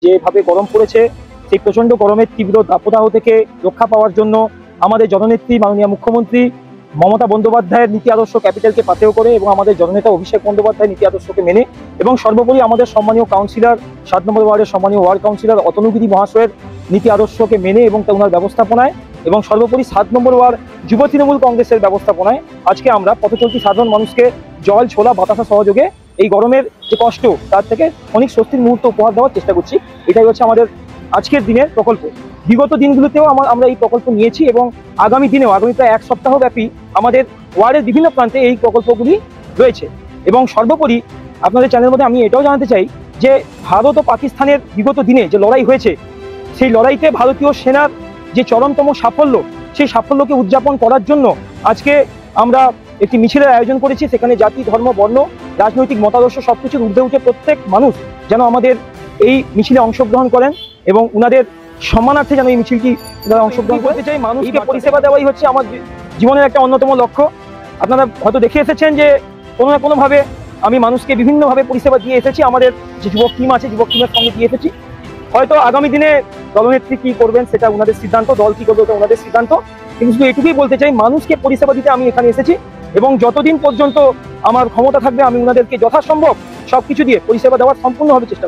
যেভাবে গরম পড়েছে সেই প্রচন্ড গরমের তীব্র দাবদাহ থেকে রক্ষা পাওয়ার জন্য আমাদের জননেত্রী মাননীয় মুখ্যমন্ত্রী মমতা বন্দ্যোপাধ্যায়ের নীতি আদর্শ ক্যাপিটালকে পাথেয় করে এবং আমাদের জননেতা অভিষেক বন্দ্যোপাধ্যায়ের নীতি আদর্শকে মেনে এবং সর্বোপরি আমাদের সম্মানীয় কাউন্সিলর 7 নম্বর ওয়ার্ডের সম্মানীয় ওয়ার্ড কাউন্সিলর অতনুগিরি মহাশয়ের নীতি আদর্শকে মেনে এবং ওনার ব্যবস্থাপনায় এবং সর্বোপরি 7 নম্বর ওয়ার্ড যুব তৃণমূল কংগ্রেসের ব্যবস্থাপনায় আজকে আমরা পথচলতি সাধারণ মানুষকে জল ছোলা বাতাসা সহযোগে এই গরমের যে কষ্ট তার থেকে অনেক স্বস্তির মুহূর্ত উপহার দেওয়ার চেষ্টা করছি। এটাই হচ্ছে আমাদের আজকের দিনের প্রকল্প। বিগত দিনগুলোতেও আমরা এই প্রকল্প নিয়েছি এবং আগামী দিনেও আগামী প্রায় 1 সপ্তাহ ব্যাপী আমাদের ওয়ার্ডের বিভিন্ন প্রান্তে এই প্রকল্পগুলি রয়েছে। এবং সর্বোপরি আপনাদের চ্যানেলের মধ্যে আমি এটাও জানাতে চাই যে ভারত ও পাকিস্তানের বিগত দিনে যে লড়াই হয়েছে সেই লড়াইতে ভারতীয় সেনার যে চরমতম সাফল্য সেই সাফল্যকে উদযাপন করার জন্য আজকে আমরা একটি মিছিলের আয়োজন করেছি। সেখানে জাতি ধর্ম বর্ণ রাজনৈতিক মতাদর্শ সবকিছুর ঊর্ধ্বে উঠে প্রত্যেক মানুষ যেন আমাদের এই মিছিলে অংশগ্রহণ করেন এবং উনাদের সম্মানার্থে যেন এই মিছিলটি অংশগ্রহণ করতে চাই। মানুষকে পরিষেবা দেওয়াই হচ্ছে আমার জীবনের একটা অন্যতম লক্ষ্য। আপনারা হয়তো দেখে এসেছেন যে কোনো না কোনোভাবে আমি মানুষকে বিভিন্নভাবে পরিষেবা দিয়ে এসেছি। আমাদের যে যুবক টিম আছে যুবক টিমের সঙ্গে দিয়ে এসেছি। হয়তো আগামী দিনে দলনেত্রী কি করবেন সেটা ওনাদের সিদ্ধান্ত, দল কি করবে ওটা ওনাদের সিদ্ধান্ত, কিন্তু শুধু এটুকুই বলতে চাই মানুষকে পরিষেবা দিতে আমি এখানে এসেছি এবং যতদিন পর্যন্ত আমার ক্ষমতা থাকবে আমি ওনাদেরকে যথাসম্ভব সবকিছু দিয়ে পরিষেবা দেওয়ার সম্পূর্ণভাবে চেষ্টা করব।